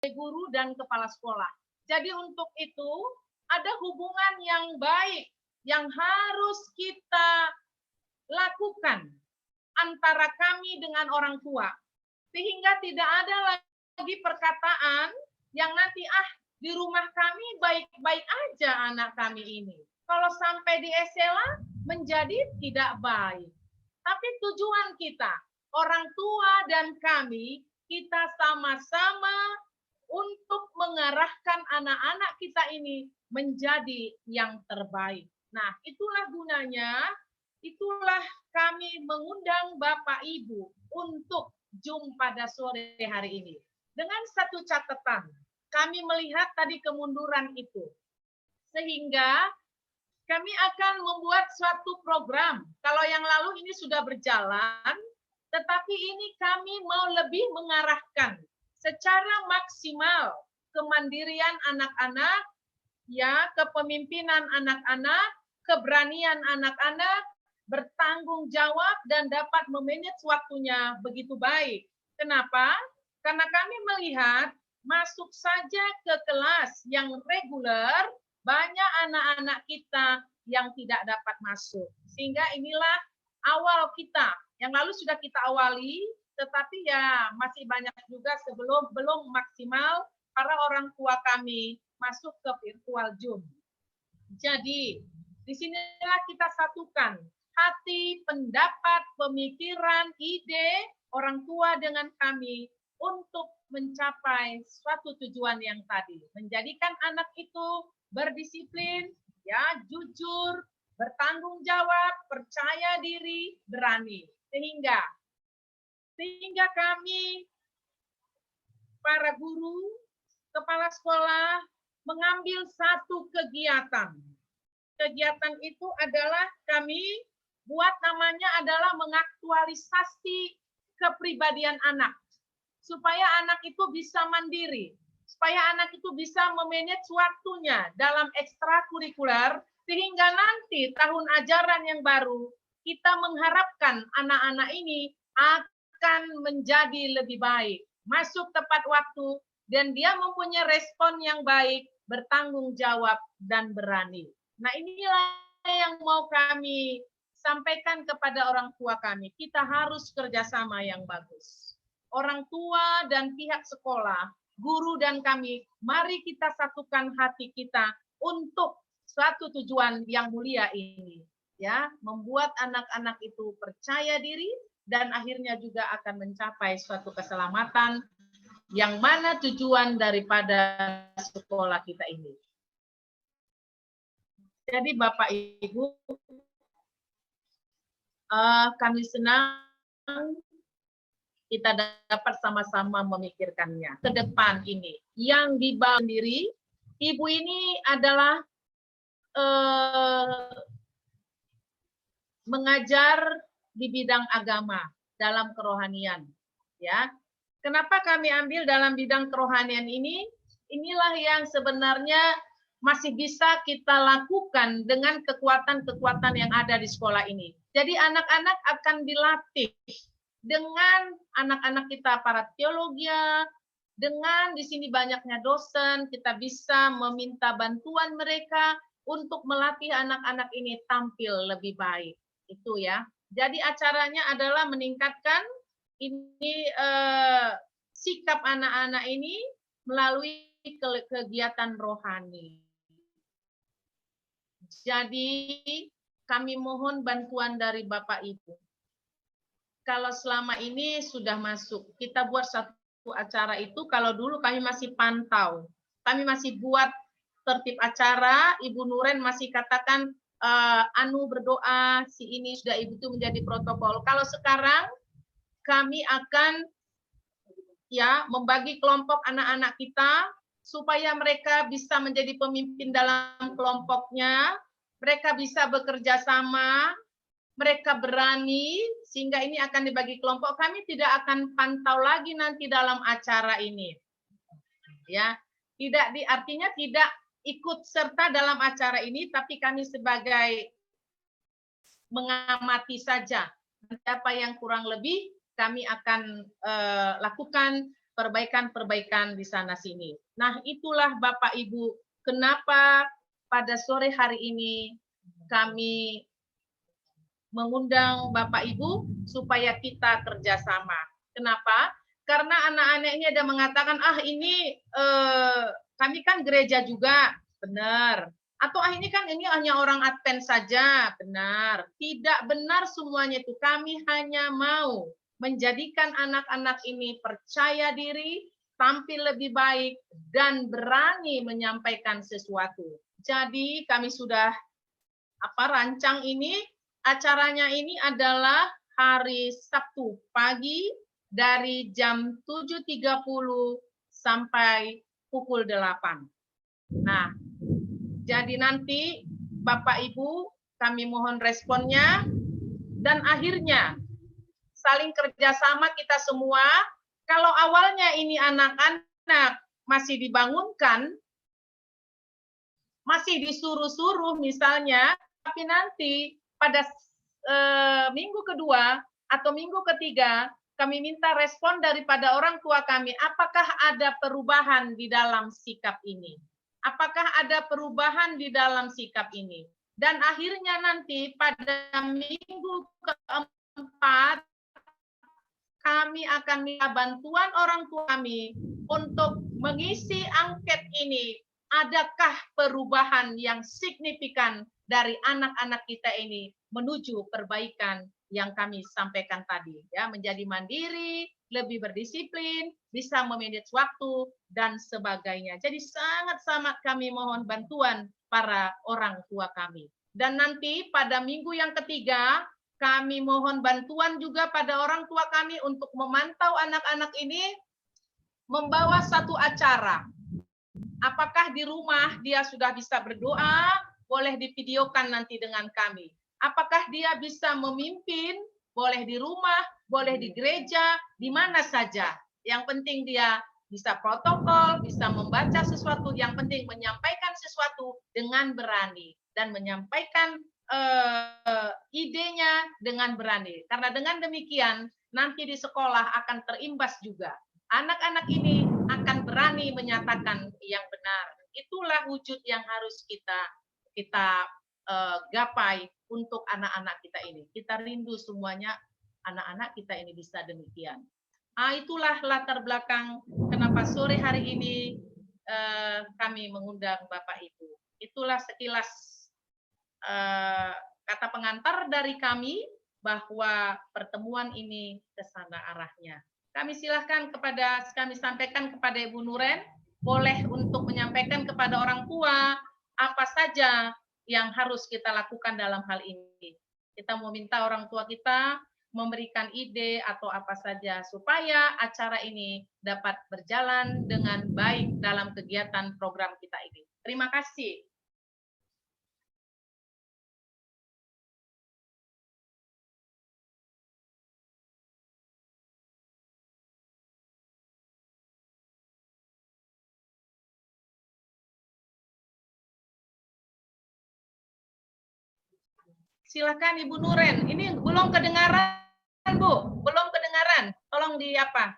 guru dan kepala sekolah. Jadi untuk itu ada hubungan yang baik yang harus kita lakukan antara kami dengan orang tua. Sehingga tidak ada lagi perkataan yang nanti di rumah kami baik-baik aja anak kami ini. Kalau sampai di SMA menjadi tidak baik. Tapi tujuan kita, orang tua dan kami, kita sama-sama untuk mengarahkan anak-anak kita ini menjadi yang terbaik. Nah, itulah gunanya, itulah kami mengundang Bapak Ibu untuk Zoom pada sore hari ini. Dengan satu catatan, kami melihat tadi kemunduran itu. Sehingga kami akan membuat suatu program. Kalau yang lalu ini sudah berjalan, tetapi ini kami mau lebih mengarahkan secara maksimal kemandirian anak-anak, ya, kepemimpinan anak-anak, keberanian anak-anak, bertanggung jawab dan dapat memanage waktunya begitu baik. Kenapa? Karena kami melihat masuk saja ke kelas yang reguler, banyak anak-anak kita yang tidak dapat masuk. Sehingga inilah awal kita. Yang lalu sudah kita awali, tetapi ya masih banyak juga belum maksimal para orang tua kami masuk ke virtual Zoom. Jadi, disinilah kita satukan hati, pendapat, pemikiran, ide orang tua dengan kami untuk mencapai suatu tujuan yang tadi. Menjadikan anak itu berdisiplin, ya, jujur, bertanggung jawab, percaya diri, berani. Sehingga kami, para guru, kepala sekolah, mengambil satu kegiatan. Kegiatan itu adalah kami buat namanya adalah mengaktualisasi kepribadian anak. Supaya anak itu bisa mandiri, supaya anak itu bisa memanage waktunya dalam ekstrakurikuler, sehingga nanti tahun ajaran yang baru, kita mengharapkan anak-anak ini akan menjadi lebih baik, masuk tepat waktu, dan dia mempunyai respon yang baik, bertanggung jawab, dan berani. Nah, inilah yang mau kami sampaikan kepada orang tua kami. Kita harus kerjasama yang bagus. Orang tua dan pihak sekolah, guru dan kami, mari kita satukan hati kita untuk suatu tujuan yang mulia ini, ya, membuat anak-anak itu percaya diri dan akhirnya juga akan mencapai suatu keselamatan yang mana tujuan daripada sekolah kita ini. Jadi Bapak Ibu, kami senang kita dapat sama-sama memikirkannya ke depan ini. Yang dibawa sendiri, ibu ini adalah mengajar di bidang agama dalam kerohanian. Ya, kenapa kami ambil dalam bidang kerohanian ini? Inilah yang sebenarnya masih bisa kita lakukan dengan kekuatan-kekuatan yang ada di sekolah ini. Jadi anak-anak akan dilatih dengan anak-anak kita para teologia, dengan di sini banyaknya dosen, kita bisa meminta bantuan mereka untuk melatih anak-anak ini tampil lebih baik. Itu ya. Jadi acaranya adalah meningkatkan ini sikap anak-anak ini melalui kegiatan rohani. Jadi kami mohon bantuan dari Bapak Ibu. Kalau selama ini sudah masuk, kita buat satu acara itu, kalau dulu kami masih pantau, kami masih buat tertib acara, Ibu Nuren masih katakan, anu berdoa, si ini sudah Ibu itu menjadi protokol. Kalau sekarang, kami akan ya membagi kelompok anak-anak kita, supaya mereka bisa menjadi pemimpin dalam kelompoknya, mereka bisa bekerja sama, mereka berani, sehingga ini akan dibagi kelompok. Kami tidak akan pantau lagi nanti dalam acara ini. Ya, artinya tidak ikut serta dalam acara ini, tapi kami sebagai mengamati saja. Apa yang kurang lebih kami akan lakukan perbaikan-perbaikan di sana sini. Nah, itulah Bapak Ibu, kenapa pada sore hari ini kami mengundang Bapak Ibu supaya kita kerjasama. Kenapa? Karena anak-anak ini ada mengatakan, ini kami kan gereja juga, benar. Atau ini kan ini hanya orang Advent saja, benar. Tidak benar semuanya itu. Kami hanya mau menjadikan anak-anak ini percaya diri, tampil lebih baik, dan berani menyampaikan sesuatu. Jadi kami sudah rancang ini, acaranya ini adalah hari Sabtu pagi dari jam 7.30 sampai pukul 8. Nah, jadi nanti Bapak Ibu kami mohon responnya, dan akhirnya saling kerjasama kita semua. Kalau awalnya ini anak-anak masih dibangunkan, masih disuruh-suruh misalnya, tapi nanti pada minggu kedua atau minggu ketiga kami minta respon daripada orang tua kami, apakah ada perubahan di dalam sikap ini? Apakah ada perubahan di dalam sikap ini? Dan akhirnya nanti pada minggu keempat kami akan minta bantuan orang tua kami untuk mengisi angket ini. Adakah perubahan yang signifikan dari anak-anak kita ini menuju perbaikan yang kami sampaikan tadi, ya, menjadi mandiri, lebih berdisiplin, bisa memanage waktu dan sebagainya. Jadi sangat-sangat kami mohon bantuan para orang tua kami. Dan nanti pada minggu yang ketiga kami mohon bantuan juga pada orang tua kami untuk memantau anak-anak ini membawa satu acara. Apakah di rumah dia sudah bisa berdoa, boleh divideokan nanti dengan kami. Apakah dia bisa memimpin, boleh di rumah, boleh di gereja, di mana saja. Yang penting dia bisa protokol, bisa membaca sesuatu, yang penting menyampaikan sesuatu dengan berani dan menyampaikan idenya dengan berani. Karena dengan demikian nanti di sekolah akan terimbas juga. Anak-anak ini akan berani menyatakan yang benar. Itulah wujud yang harus kita gapai untuk anak-anak kita ini. Kita rindu semuanya anak-anak kita ini bisa demikian. Itulah latar belakang kenapa sore hari ini kami mengundang Bapak Ibu. Itulah sekilas kata pengantar dari kami bahwa pertemuan ini ke sana arahnya. Kami sampaikan kepada Ibu Nuren, boleh untuk menyampaikan kepada orang tua apa saja yang harus kita lakukan dalam hal ini. Kita mau minta orang tua kita memberikan ide atau apa saja supaya acara ini dapat berjalan dengan baik dalam kegiatan program kita ini. Terima kasih. Silakan Ibu Nuren. Ini belum kedengaran, Bu. Belum kedengaran. Tolong di apa?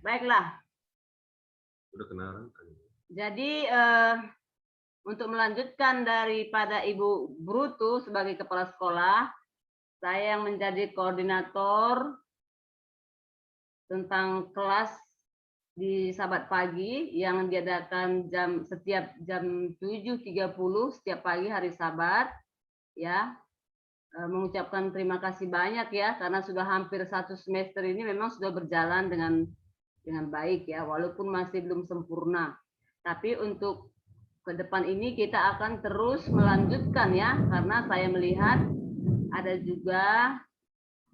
Baiklah. Udah kedengaran. Jadi untuk melanjutkan daripada Ibu Brutu sebagai kepala sekolah, saya yang menjadi koordinator tentang kelas di Sahabat Pagi yang diadakan setiap jam 7.30 setiap pagi hari Sabat, ya. Mengucapkan terima kasih banyak ya, karena sudah hampir 1 semester ini memang sudah berjalan dengan baik ya, walaupun masih belum sempurna. Tapi untuk ke depan ini kita akan terus melanjutkan ya, karena saya melihat ada juga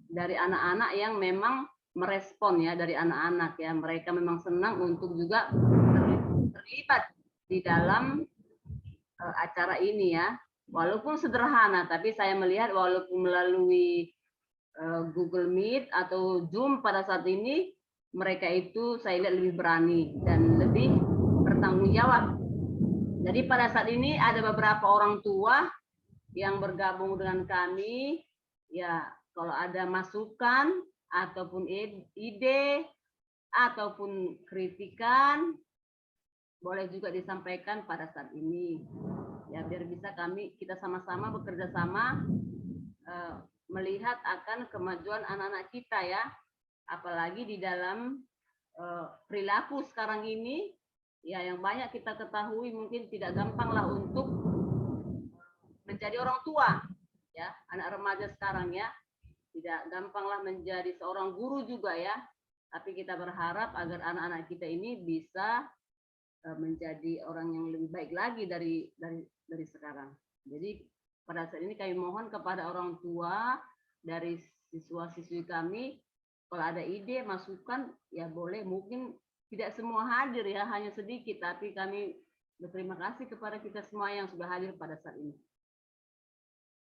dari anak-anak yang memang merespon ya, dari anak-anak ya, mereka memang senang untuk juga terlibat di dalam acara ini ya. Walaupun sederhana, tapi saya melihat walaupun melalui Google Meet atau Zoom pada saat ini, mereka itu saya lihat lebih berani dan lebih bertanggung jawab. Jadi pada saat ini ada beberapa orang tua yang bergabung dengan kami, ya kalau ada masukan ataupun ide ataupun kritikan boleh juga disampaikan pada saat ini. Ya, biar bisa kita sama-sama bekerja sama melihat akan kemajuan anak-anak kita ya. Apalagi di dalam perilaku sekarang ini ya, yang banyak kita ketahui mungkin tidak gampang lah untuk menjadi orang tua ya, anak remaja sekarang ya, tidak gampang lah menjadi seorang guru juga ya, tapi kita berharap agar anak-anak kita ini bisa menjadi orang yang lebih baik lagi dari sekarang. Jadi pada saat ini kami mohon kepada orang tua dari siswa-siswi kami, kalau ada ide, masukan, ya boleh, mungkin tidak semua hadir ya, hanya sedikit, tapi kami berterima kasih kepada kita semua yang sudah hadir pada saat ini.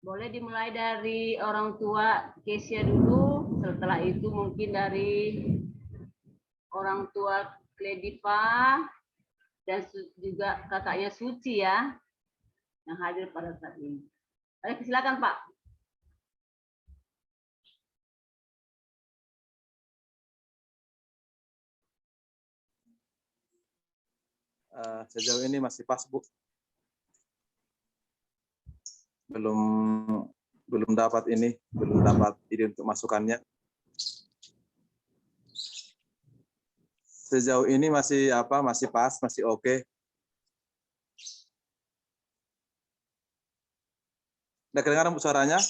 Boleh dimulai dari orang tua Kesia dulu, setelah itu mungkin dari orang tua Klediva, dan juga kakaknya Suci ya, yang hadir pada saat ini. Baik, silakan Pak. Sejauh ini masih pas, Bu. Belum dapat ide untuk masukannya. Sejauh ini masih pas, masih oke. Udah kedengaran Bu suaranya?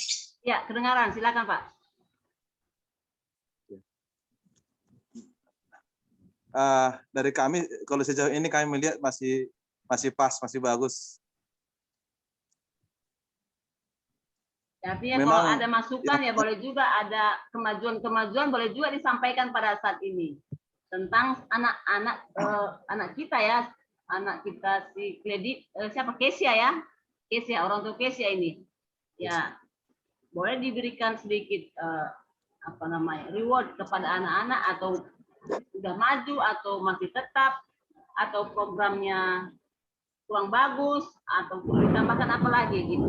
Ya, kedengaran. Silakan Pak. Dari kami, kalau sejauh ini kami melihat masih pas, masih bagus. Artinya Memang, kalau ada masukan ya boleh juga, ada kemajuan-kemajuan boleh juga disampaikan pada saat ini tentang anak kita ya, anak kita si siapa, Kesia ya, Kesia, orang tua Kesia ini ya, boleh diberikan sedikit reward kepada anak-anak, atau sudah maju atau masih tetap, atau programnya kurang bagus, atau perlu ditambahkan apa lagi gitu.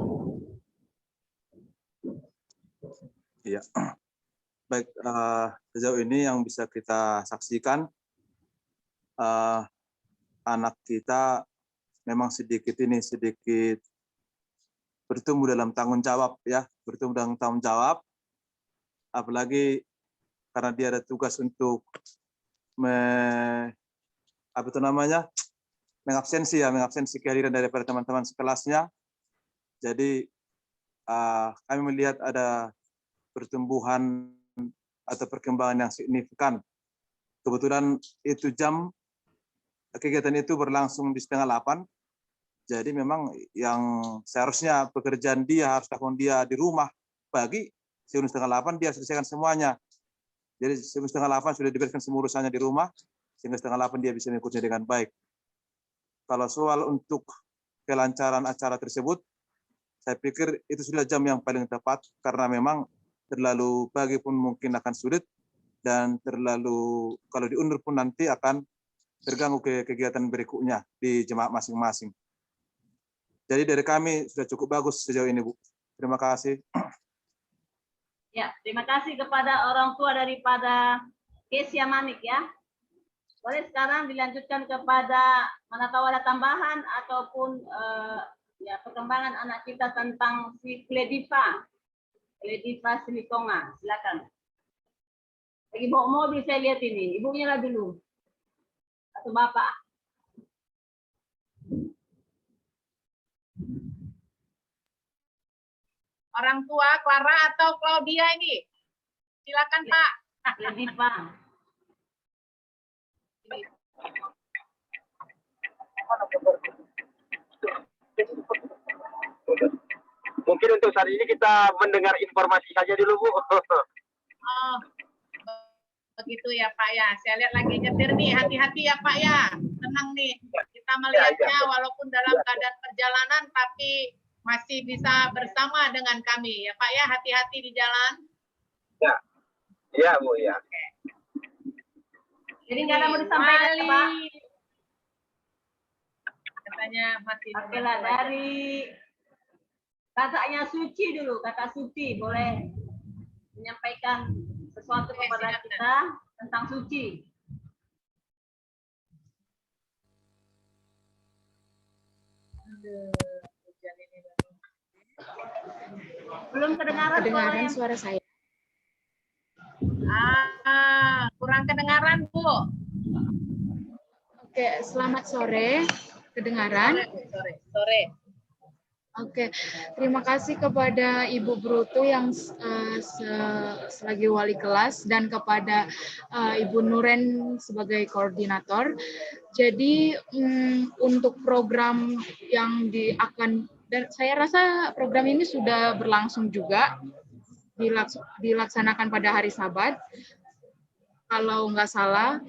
Iya. Baik, sejauh ini yang bisa kita saksikan, anak kita memang sedikit bertumbuh dalam tanggung jawab ya, bertumbuh dalam tanggung jawab, apalagi karena dia ada tugas untuk mengabsensi kehadiran daripada teman-teman sekelasnya. Jadi kami melihat ada pertumbuhan atau perkembangan yang signifikan. Kebetulan itu kegiatan itu berlangsung di 7:30. Jadi memang yang seharusnya pekerjaan dia harus lakukan dia di rumah pagi, 7:30 dia selesaikan semuanya. Jadi 7:30 sudah dibereskan semua urusannya di rumah, sehingga 7:30 dia bisa mengikutinya dengan baik. Kalau soal untuk kelancaran acara tersebut, saya pikir itu sudah jam yang paling tepat, karena memang terlalu pagi pun mungkin akan sulit, dan terlalu kalau diundur pun nanti akan terganggu ke kegiatan berikutnya di jemaat masing-masing. Jadi dari kami sudah cukup bagus sejauh ini, Bu. Terima kasih. Ya, terima kasih kepada orang tua daripada Kesia Manik ya. Boleh sekarang dilanjutkan kepada, mana tahu ada tambahan ataupun ya perkembangan anak kita tentang si Klediva Silitonga. Silakan. Lagi bawa mobil saya lihat ini, ibunya lah dulu atau bapak. Orang tua Clara atau Claudia ini? Silakan Pak. Klediva. Mungkin untuk saat ini kita mendengar informasi saja dulu, Bu. Oh, begitu ya Pak ya. Saya lihat lagi nyetir nih, hati-hati ya Pak ya. Tenang nih. Kita melihatnya walaupun dalam keadaan perjalanan, tapi masih bisa bersama dengan kami ya Pak ya. Hati-hati di jalan. Ya, ya Bu ya. Oke. Jadi nggak ada mau disampaikan ya, Pak. Katanya masih. Oke lah, dari kakaknya Suci dulu, kakak Suci boleh menyampaikan sesuatu kepada kita tentang Suci. Hujan ini. Belum kedengaran Kedengaran suaranya. suara saya. Kurang kedengaran, Bu. Oke, selamat sore. Kedengaran? Sore. Oke, terima kasih kepada Ibu Bruto yang sebagai wali kelas dan kepada Ibu Nuren sebagai koordinator. Jadi untuk program yang dan saya rasa program ini sudah berlangsung juga dilaksanakan pada hari Sabat. Kalau nggak salah,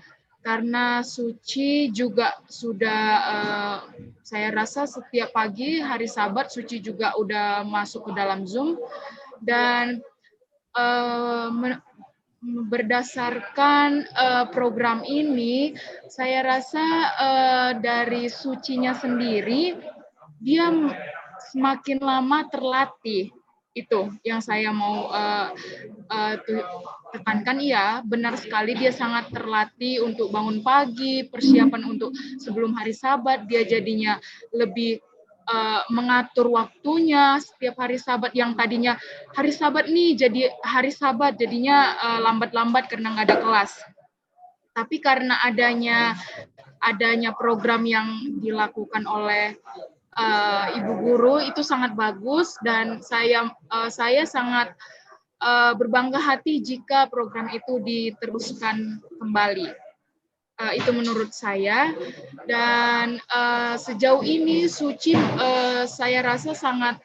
karena Suci juga sudah, saya rasa setiap pagi hari Sabat Suci juga udah masuk ke dalam Zoom, dan berdasarkan program ini, saya rasa dari Sucinya sendiri, dia semakin lama terlatih. Itu yang saya mau tekankan. Iya, benar sekali, dia sangat terlatih untuk bangun pagi, persiapan untuk sebelum hari Sabat, dia jadinya lebih mengatur waktunya setiap hari Sabat, yang tadinya hari Sabat nih jadi hari Sabat jadinya lambat-lambat karena nggak ada kelas. Tapi karena adanya program yang dilakukan oleh Ibu Guru itu sangat bagus, dan saya sangat berbangga hati jika program itu diteruskan kembali. Itu menurut saya. Dan sejauh ini Suci saya rasa sangat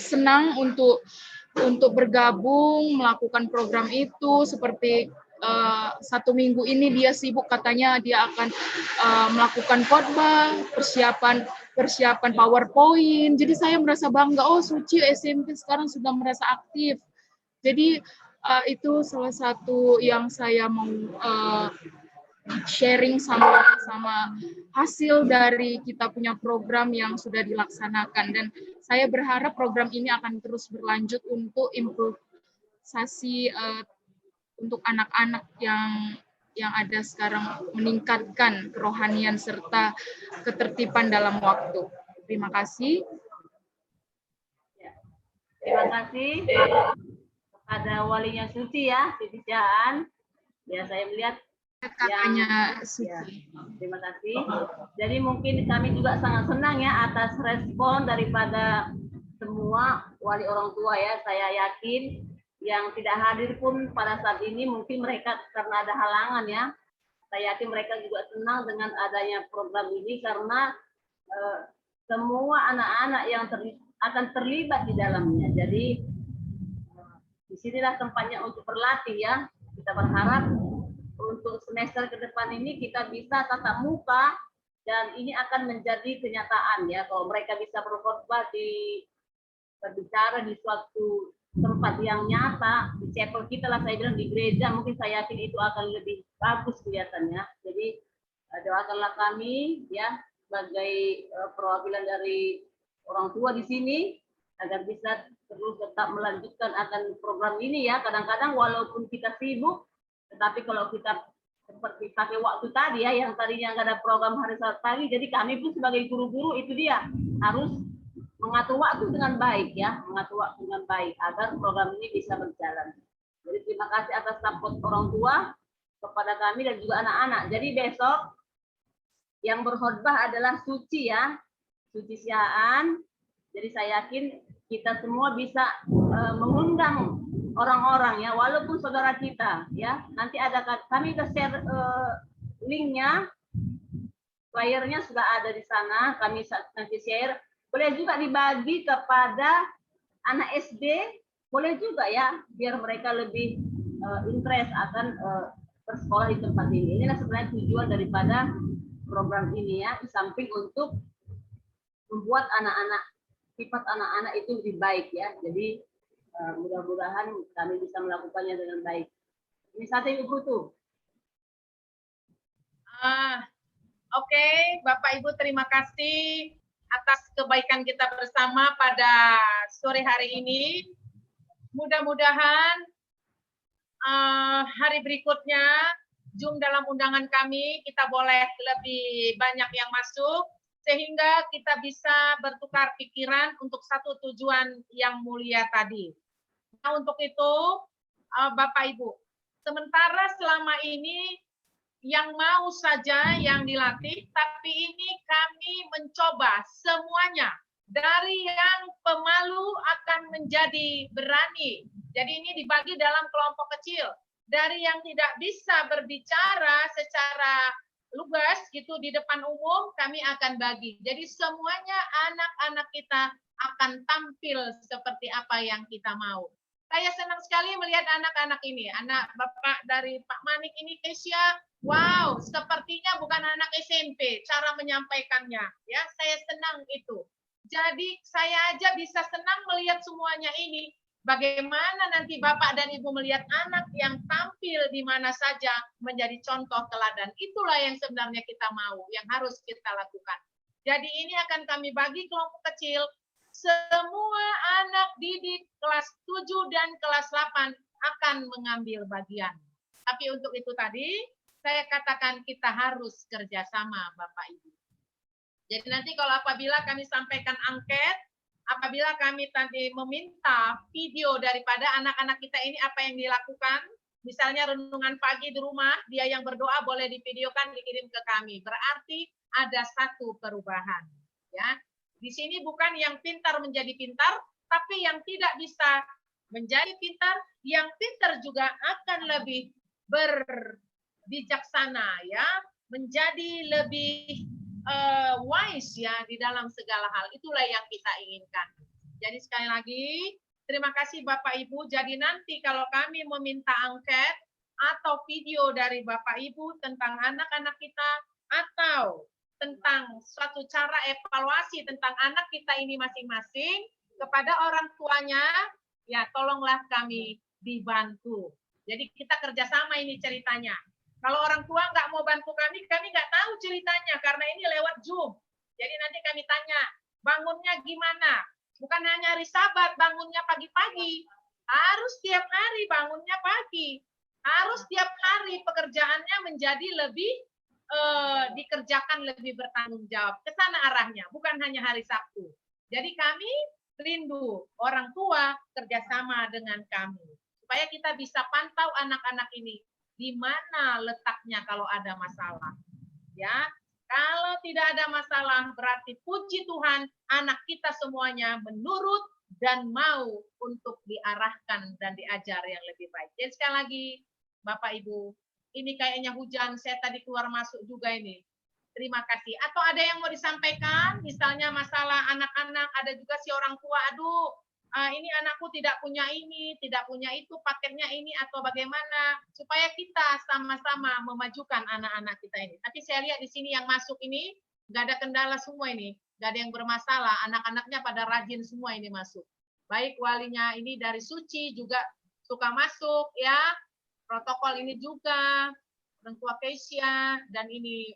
senang untuk bergabung melakukan program itu. Seperti 1 minggu ini dia sibuk, katanya dia akan melakukan khotbah, persiapan PowerPoint. Jadi saya merasa bangga, oh Suci SMP sekarang sudah merasa aktif. Jadi itu salah satu yang saya mau sharing sama hasil dari kita punya program yang sudah dilaksanakan. Dan saya berharap program ini akan terus berlanjut untuk improvisasi untuk anak-anak yang ada sekarang, meningkatkan kerohanian serta ketertiban dalam waktu. Terima kasih. Terima kasih kepada walinya Suci ya, Siti Jaan. Ya, saya melihat Kakaknya ya, Suci. terima kasih. Jadi mungkin kami juga sangat senang ya atas respon daripada semua wali orang tua ya. Saya yakin yang tidak hadir pun pada saat ini mungkin mereka karena ada halangan ya. Saya yakin mereka juga senang dengan adanya program ini karena semua anak-anak yang akan terlibat di dalamnya. Jadi disinilah tempatnya untuk berlatih ya. Kita berharap untuk semester ke depan ini kita bisa tatap muka, dan ini akan menjadi kenyataan ya, kalau mereka bisa berkhotbah berbicara di suatu tempat yang nyata, di chapel kita lah, saya bilang di gereja, mungkin saya yakin itu akan lebih bagus kelihatannya. Jadi doakanlah kami ya sebagai perwakilan dari orang tua di sini agar bisa terus tetap melanjutkan akan program ini ya. Kadang-kadang walaupun kita sibuk, tetapi kalau kita seperti pakai waktu tadi ya, yang tadinya nggak ada program hari Sabat pagi, jadi kami pun sebagai guru-guru itu dia harus mengatur waktu dengan baik ya, mengatur waktu dengan baik agar program ini bisa berjalan. Jadi terima kasih atas support orang tua kepada kami dan juga anak-anak. Jadi besok yang berkhotbah adalah Suci ya, Suci Siaan. Jadi saya yakin kita semua bisa mengundang orang-orang ya, walaupun saudara kita ya. Nanti ada kami share linknya, flyernya sudah ada di sana. Kami nanti share. Boleh juga dibagi kepada anak SD, boleh juga ya, biar mereka lebih interest akan bersekolah di tempat ini. Inilah sebenarnya tujuan daripada program ini ya, di samping untuk membuat sifat anak-anak itu lebih baik ya. Jadi mudah-mudahan kami bisa melakukannya dengan baik. Ini satu Ibu tuh. Oke, Bapak Ibu terima kasih atas kebaikan kita bersama pada sore hari ini. Mudah-mudahan hari berikutnya Zoom dalam undangan kami kita boleh lebih banyak yang masuk. sehingga kita bisa bertukar pikiran untuk satu tujuan yang mulia tadi. Nah, untuk itu, Bapak Ibu, sementara selama ini yang mau saja yang dilatih, tapi ini kami mencoba semuanya. Dari yang pemalu akan menjadi berani. Jadi ini dibagi dalam kelompok kecil. Dari yang tidak bisa berbicara secara lugas gitu di depan umum, kami akan bagi. Jadi semuanya anak-anak kita akan tampil seperti apa yang kita mau. Saya senang sekali melihat anak-anak ini. Anak Bapak dari Pak Manik ini, Kesia, wow, sepertinya bukan anak SMP cara menyampaikannya. Ya, saya senang itu. Jadi saya aja bisa senang melihat semuanya ini. Bagaimana nanti Bapak dan Ibu melihat anak yang tampil di mana saja menjadi contoh teladan. Itulah yang sebenarnya kita mau, yang harus kita lakukan. Jadi ini akan kami bagi kelompok kecil. Semua anak didik kelas 7 dan kelas 8 akan mengambil bagian. Tapi untuk itu tadi, saya katakan kita harus kerjasama Bapak Ibu. Jadi nanti kalau apabila kami sampaikan angket, apabila kami tadi meminta video daripada anak-anak kita ini apa yang dilakukan, misalnya renungan pagi di rumah, dia yang berdoa boleh divideokan, dikirim ke kami. Berarti ada satu perubahan. Ya, di sini bukan yang pintar menjadi pintar, tapi yang tidak bisa menjadi pintar, yang pintar juga akan lebih berbijaksana, ya, menjadi lebih wise ya di dalam segala hal. Itulah yang kita inginkan. Jadi sekali lagi terima kasih Bapak Ibu. Jadi nanti kalau kami meminta angket atau video dari Bapak Ibu tentang anak-anak kita atau tentang suatu cara evaluasi tentang anak kita ini masing-masing kepada orang tuanya, ya tolonglah kami dibantu. Jadi kita kerjasama ini ceritanya. Kalau orang tua nggak mau bantu kami nggak tahu ceritanya karena ini lewat Zoom. Jadi nanti kami tanya, bangunnya gimana? Bukan hanya hari Sabat, bangunnya pagi-pagi. Harus tiap hari bangunnya pagi. Harus tiap hari pekerjaannya menjadi lebih dikerjakan lebih bertanggung jawab. Ke sana arahnya, bukan hanya hari Sabtu. Jadi kami rindu orang tua kerjasama dengan kami. Supaya kita bisa pantau anak-anak ini. Di mana letaknya kalau ada masalah. Ya, kalau tidak ada masalah berarti puji Tuhan anak kita semuanya menurut dan mau untuk diarahkan dan diajar yang lebih baik. Jadi sekali lagi Bapak Ibu, ini kayaknya hujan, saya tadi keluar masuk juga ini. Terima kasih. Atau ada yang mau disampaikan, misalnya masalah anak-anak, ada juga si orang tua, aduh, ini anakku tidak punya ini, tidak punya itu, paketnya ini, atau bagaimana, supaya kita sama-sama memajukan anak-anak kita ini. Tapi saya lihat di sini yang masuk ini, nggak ada kendala semua ini, nggak ada yang bermasalah, anak-anaknya pada rajin semua ini masuk. Baik walinya ini dari Suci juga suka masuk, ya, protokol ini juga, orang tua Kesia, dan ini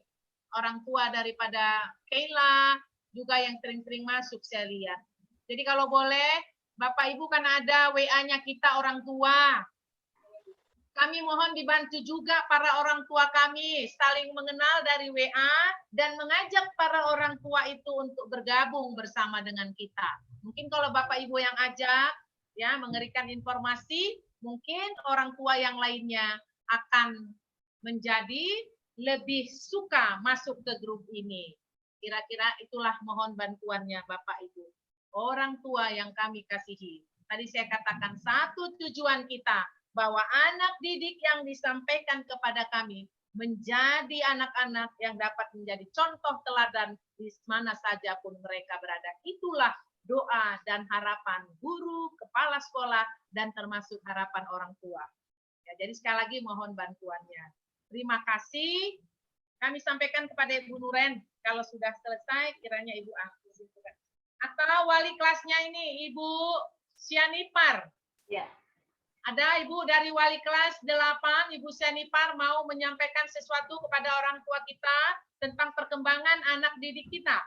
orang tua daripada Kayla, juga yang sering-sering masuk saya lihat. Jadi kalau boleh, Bapak Ibu kan ada WA-nya kita orang tua. Kami mohon dibantu juga para orang tua kami saling mengenal dari WA dan mengajak para orang tua itu untuk bergabung bersama dengan kita. Mungkin kalau Bapak Ibu yang ajak, ya memberikan informasi, mungkin orang tua yang lainnya akan menjadi lebih suka masuk ke grup ini. Kira-kira itulah mohon bantuannya Bapak Ibu. Orang tua yang kami kasihi. Tadi saya katakan satu tujuan kita, bahwa anak didik yang disampaikan kepada kami menjadi anak-anak yang dapat menjadi contoh teladan di mana saja pun mereka berada. Itulah doa dan harapan guru, kepala sekolah, dan termasuk harapan orang tua. Ya, jadi sekali lagi mohon bantuannya. Terima kasih. Kami sampaikan kepada Ibu Nuren, kalau sudah selesai, kiranya Ibu aktifkan. Atau wali kelasnya ini, Ibu Sianipar. Ya. Ada Ibu dari wali kelas 8, Ibu Sianipar mau menyampaikan sesuatu kepada orang tua kita tentang perkembangan anak didik kita.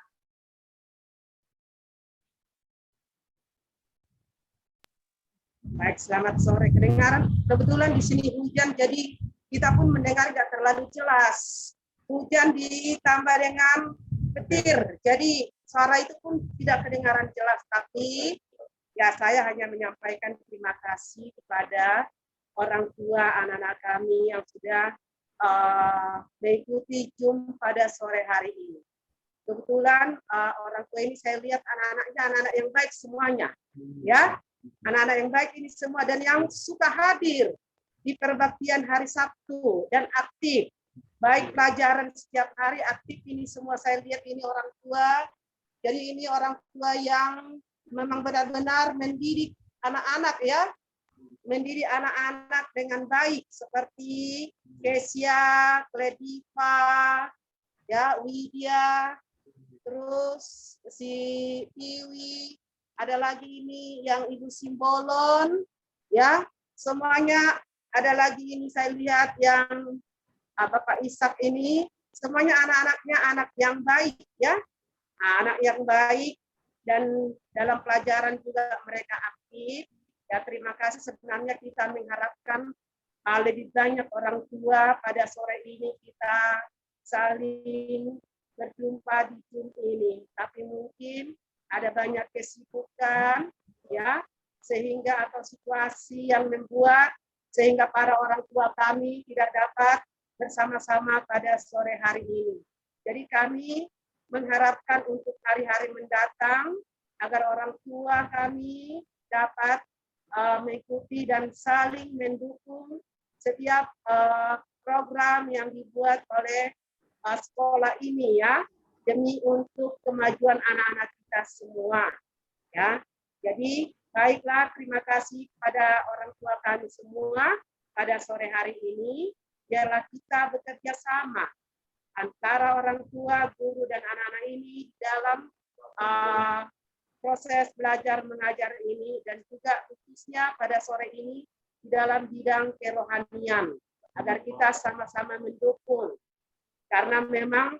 Baik, selamat sore. Kedengaran? Kebetulan di sini hujan, jadi kita pun mendengar tidak terlalu jelas. Hujan ditambah dengan petir. Jadi suara itu pun tidak kedengaran jelas, tapi ya saya hanya menyampaikan terima kasih kepada orang tua anak-anak kami yang sudah mengikuti Zoom pada sore hari ini. Kebetulan orang tua ini saya lihat anak-anaknya anak-anak yang baik semuanya, ya, anak-anak yang baik ini semua dan yang suka hadir di perbaktian hari Sabtu dan aktif, baik pelajaran setiap hari aktif ini semua saya lihat ini orang tua. Jadi ini orang tua yang memang benar-benar mendidik anak-anak ya, mendidik anak-anak dengan baik seperti Kesia, Klediva, ya, Widya, terus si Iwi, ada lagi ini yang Ibu Simbolon, ya, semuanya ada lagi ini saya lihat yang Bapak Ishak ini, semuanya anak-anaknya anak yang baik, ya, anak yang baik dan dalam pelajaran juga mereka aktif. Ya, terima kasih. Sebenarnya kita mengharapkan lebih banyak orang tua pada sore ini kita saling berjumpa di Zoom ini. Tapi mungkin ada banyak kesibukan, ya, sehingga atau situasi yang membuat sehingga para orang tua kami tidak dapat bersama-sama pada sore hari ini. Jadi kami mengharapkan untuk hari-hari mendatang agar orang tua kami dapat mengikuti dan saling mendukung setiap program yang dibuat oleh sekolah ini ya, demi untuk kemajuan anak-anak kita semua ya. Jadi baiklah, terima kasih kepada orang tua kami semua pada sore hari ini. Biarlah kita bekerja sama antara orang tua, guru dan anak-anak ini dalam proses belajar mengajar ini dan juga khususnya pada sore ini di dalam bidang kerohanian agar kita sama-sama mendukung. Karena memang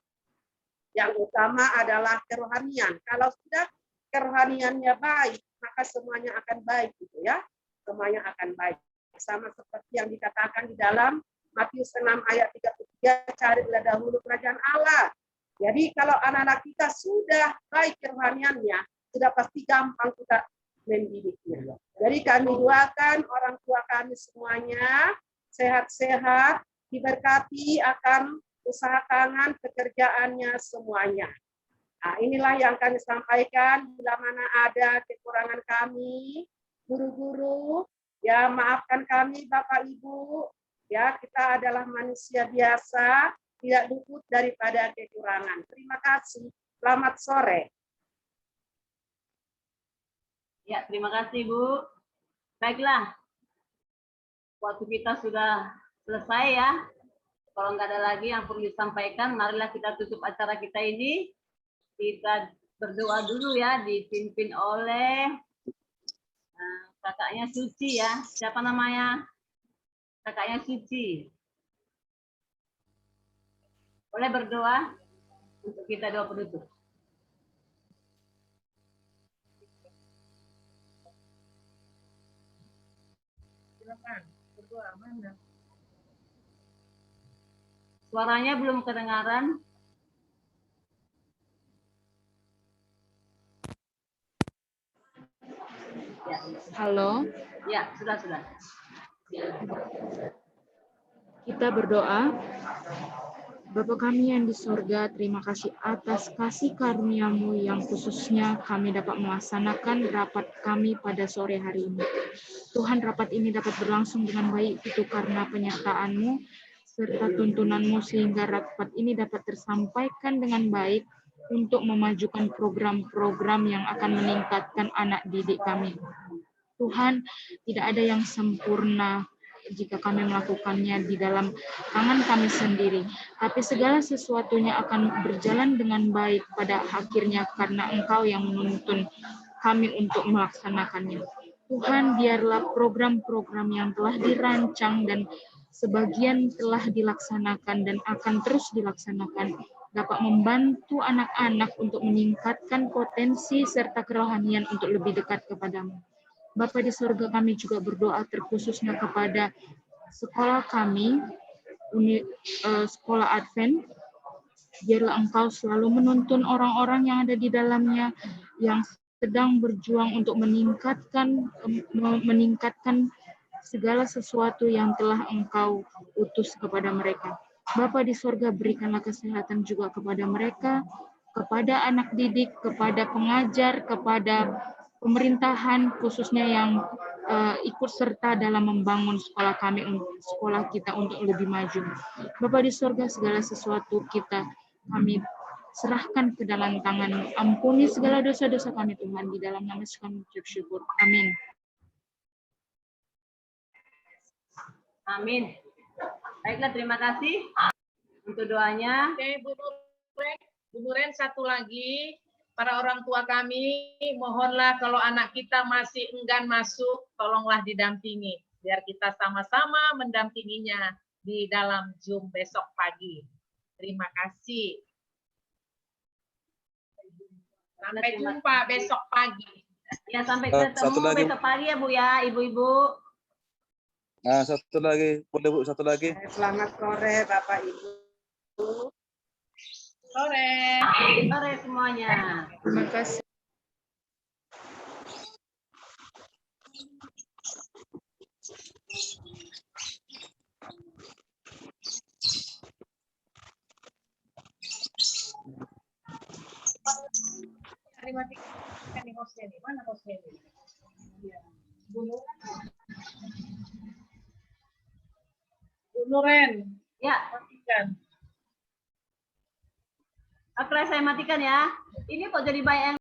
yang utama adalah kerohanian. Kalau sudah kerohaniannya baik, maka semuanya akan baik gitu ya. Semuanya akan baik. Sama seperti yang dikatakan di dalam Matius 6 ayat 33, carilah dahulu kerajaan Allah. Jadi kalau anak-anak kita sudah baik kerohaniannya, sudah pasti gampang kita mendidiknya. Jadi kami doakan orang tua kami semuanya sehat-sehat, diberkati akan usaha tangan pekerjaannya semuanya. Nah, inilah yang kami sampaikan. Bila mana ada kekurangan kami, guru-guru, ya maafkan kami Bapak Ibu. Ya, kita adalah manusia biasa, tidak luput daripada kekurangan. Terima kasih. Selamat sore. Ya, terima kasih Bu. Baiklah, waktu kita sudah selesai ya. Kalau nggak ada lagi yang perlu disampaikan, marilah kita tutup acara kita ini. Kita berdoa dulu ya, dipimpin oleh kakaknya Suci ya. Siapa namanya? Kakaknya Suci. Boleh berdoa untuk kita doa penutup. Silakan, berdoa mana? Suaranya belum kedengaran. Ya. Halo. Ya, sudah. Kita berdoa. Bapa kami yang di surga, terima kasih atas kasih karunia-Mu yang khususnya kami dapat melaksanakan rapat kami pada sore hari ini. Tuhan, rapat ini dapat berlangsung dengan baik itu karena penyertaan-Mu serta tuntunan-Mu sehingga rapat ini dapat tersampaikan dengan baik untuk memajukan program-program yang akan meningkatkan anak didik kami. Tuhan, tidak ada yang sempurna jika kami melakukannya di dalam tangan kami sendiri. Tapi segala sesuatunya akan berjalan dengan baik pada akhirnya karena Engkau yang menuntun kami untuk melaksanakannya. Tuhan, biarlah program-program yang telah dirancang dan sebagian telah dilaksanakan dan akan terus dilaksanakan dapat membantu anak-anak untuk meningkatkan potensi serta kerohanian untuk lebih dekat kepadamu. Bapa di surga, kami juga berdoa terkhususnya kepada sekolah kami, sekolah Advent, Biarlah Engkau selalu menuntun orang-orang yang ada di dalamnya, yang sedang berjuang untuk meningkatkan segala sesuatu yang telah Engkau utus kepada mereka. Bapa di sorga, berikanlah kesehatan juga kepada mereka, kepada anak didik, kepada pengajar, kepada pemerintahan, khususnya yang ikut serta dalam membangun sekolah kami, sekolah kita untuk lebih maju. Bapa di sorga, segala sesuatu kami serahkan ke dalam tangan-Mu. Ampuni segala dosa-dosa kami Tuhan, di dalam nama Yesus kami ucap syukur. Amin. Amin. Baiklah, terima kasih untuk doanya. Oke, Bu Nuren, satu lagi. Para orang tua kami, mohonlah kalau anak kita masih enggan masuk, tolonglah didampingi. Biar kita sama-sama mendampinginya di dalam Zoom besok pagi. Terima kasih. Sampai jumpa besok pagi. Ya, sampai Satu ketemu lagi. besok pagi ya, Bu ya, Ibu-ibu. Nah, satu lagi, boleh Bu, satu lagi. Selamat sore Bapak Ibu. Sore. Sore semuanya. Terima kasih. Matikan nih hostnya nih. Mana hostnya nih? Bu Nuren. Ya, Matikan. oke, saya matikan ya. Ini kok jadi banyak yang